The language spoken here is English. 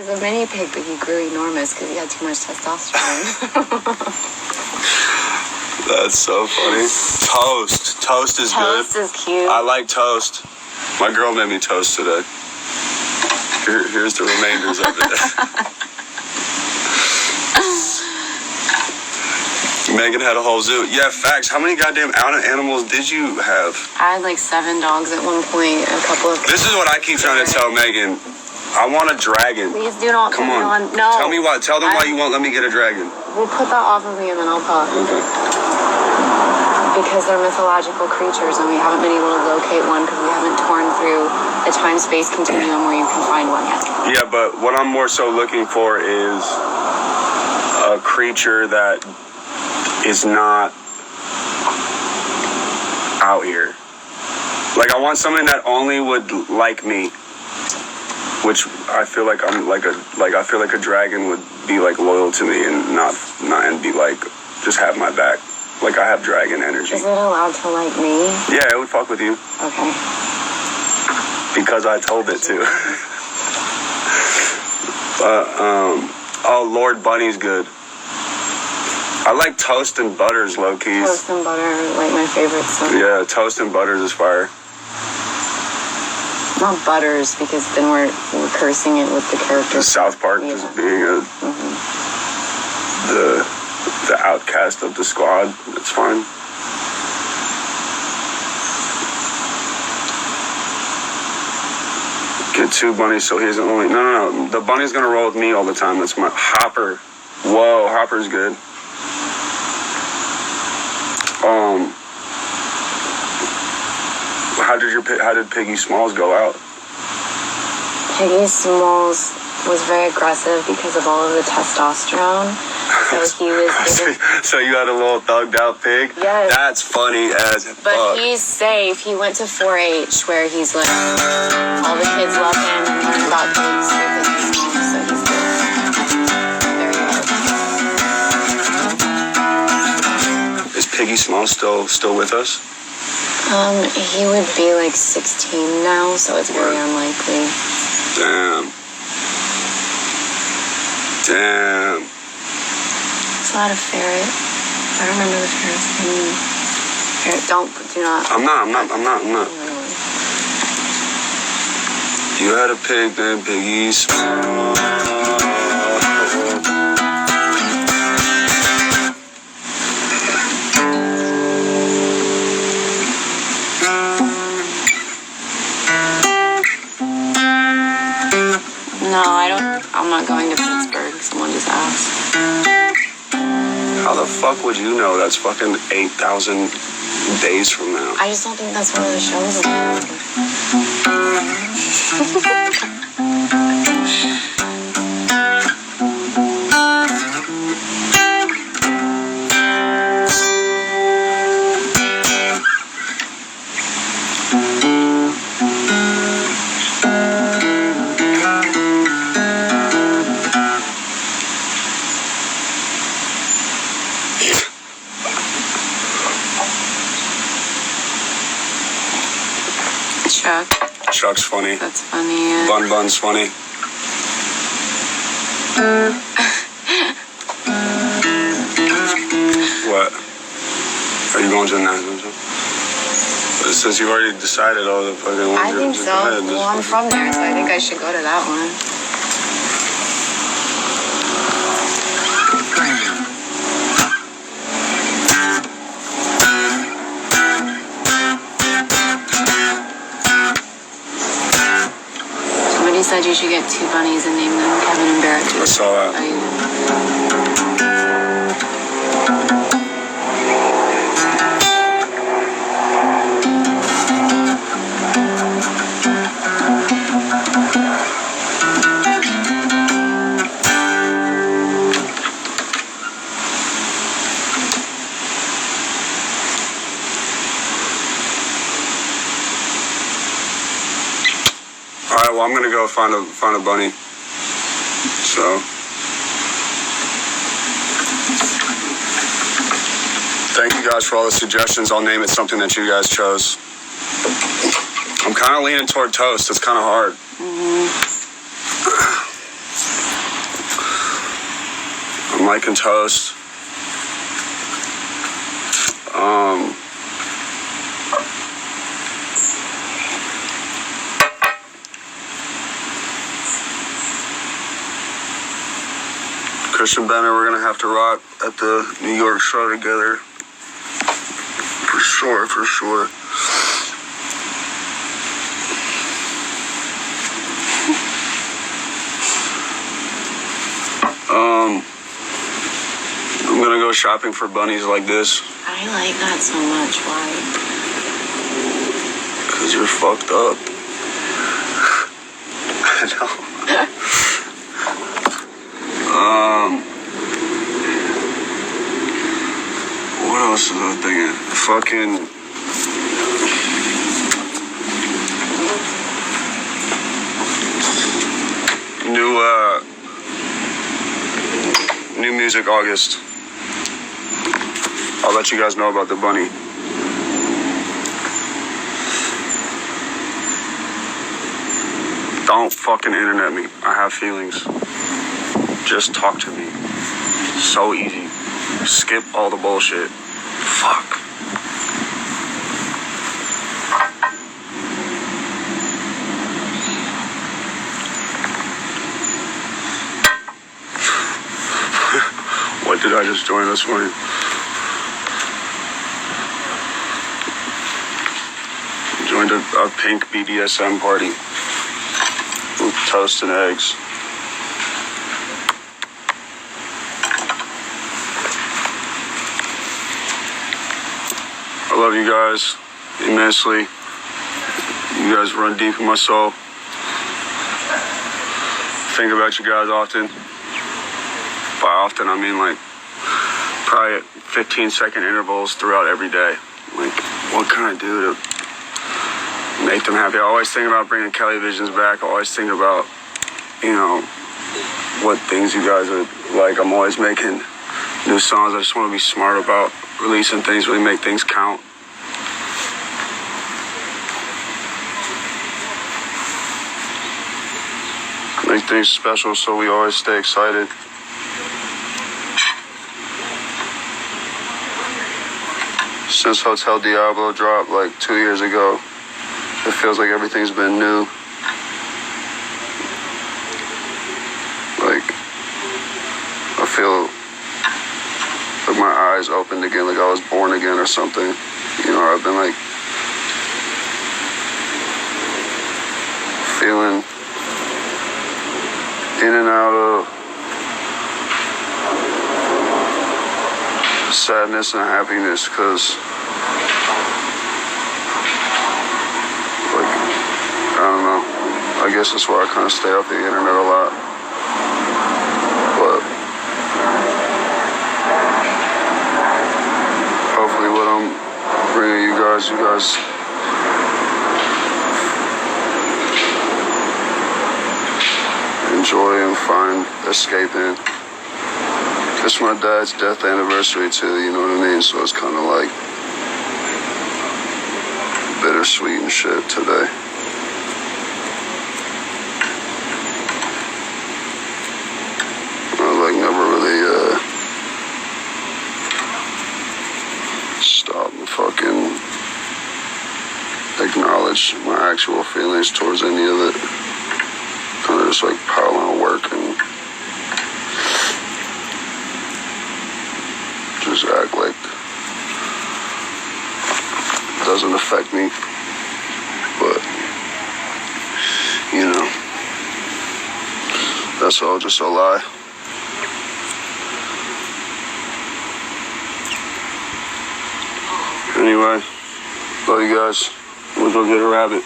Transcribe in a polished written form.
was a mini pig, but he grew enormous because he had too much testosterone. That's so funny. Toast. Toast is good. Toast is cute. I like toast. My girl made me toast today. Here's the remainders of it. Megan had a whole zoo. Yeah, facts. How many goddamn animals did you have? I had like 7 dogs at one point. A couple of. This is what I keep trying to tell Megan. I want a dragon. Please do not. Come on. No. Tell me why. Tell them why you won't let me get a dragon. We'll put that off of me and then I'll talk. Okay. Because they're mythological creatures and we haven't been able to locate one because we haven't torn through the time-space continuum where you can find one yet. Yeah, but what I'm more so looking for is a creature that is not out here. Like, I want something that only would like me, which I feel like I feel like a dragon would be like loyal to me and not and be like just have my back. Like I have dragon energy. Is it allowed to like me? Yeah, it would fuck with you. Okay. Because I told it to. Oh, Lord Bunny's good. I like toast and butters, low keys. Toast and butter, like my favorite stuff. Yeah, toast and butters is fire. Not butters, because then we're cursing it with the character. South Park just being the outcast of the squad. It's fine. Get 2 bunnies so he isn't lonely. No. The bunny's gonna roll with me all the time. That's my Hopper. Whoa, Hopper's good. How did Piggy Smalls go out? Piggy Smalls was very aggressive because of all of the testosterone. So he was. So you had a little thugged out pig? Yes. That's funny as fuck. But he's safe. He went to 4-H where he's like, all the kids love him and learn about pigs because he's small. So he's good. Very good. Is Piggy Smalls still with us? He would be like 16 now, so it's very unlikely. Damn. Not a ferret. I remember the ferret's name. Ferret, do not. I'm not. You had a pig named Piggy Smalls. No, I'm not going to Pittsburgh. Someone just asked. How the fuck would you know that's fucking 8,000 days from now? I just don't think that's one of the shows. Chuck's funny. That's funny. Yeah. Bun's funny. What? Are you going to the national show? Since you already decided all the fucking ones. I think so. Well, I'm from there, so I think I should go to that one. Said you should get 2 bunnies and name them Kevin and Barrett. I saw that. Oh, you Alright, well, I'm gonna go find a bunny. So, thank you guys for all the suggestions. I'll name it something that you guys chose. I'm kind of leaning toward toast. It's kind of hard. I'm liking toast. Christian Bennett, we're gonna have to rock at the New York show together. For sure, for sure. I'm gonna go shopping for bunnies like this. I like that so much. Why? Because you're fucked up. I know. What else was I thinking? Fucking... New music August. I'll let you guys know about the bunny. Don't fucking internet me. I have feelings. Just talk to me. So easy. Skip all the bullshit. Fuck. What did I just join this morning? Joined a pink BDSM party with toast and eggs. I love you guys immensely. You guys run deep in my soul. Think about you guys often. By often, I mean like probably at 15-second intervals throughout every day. Like, what can I do to make them happy? I always think about bringing Kelly Visions back. I always think about, you know, what things you guys are like. I'm always making new songs. I just want to be smart about releasing things, really make things count. Make things special so we always stay excited. Since Hotel Diablo dropped like 2 years ago, it feels like everything's been new. Like, I feel like my eyes opened again, like I was born again or something. You know, I've been like feeling in and out of sadness and happiness, because like, I don't know, I guess that's why I kind of stay off the internet a lot. But hopefully what I'm bringing you guys enjoy and find escape in. It's my dad's death anniversary too, you know what I mean? So it's kind of like bittersweet and shit today. I like never really stop and fucking acknowledge my actual feelings towards any of it. Kind of just like pile on work and just act like it doesn't affect me. But, you know, that's all just a lie. Anyway, love you guys. We'll go get a rabbit.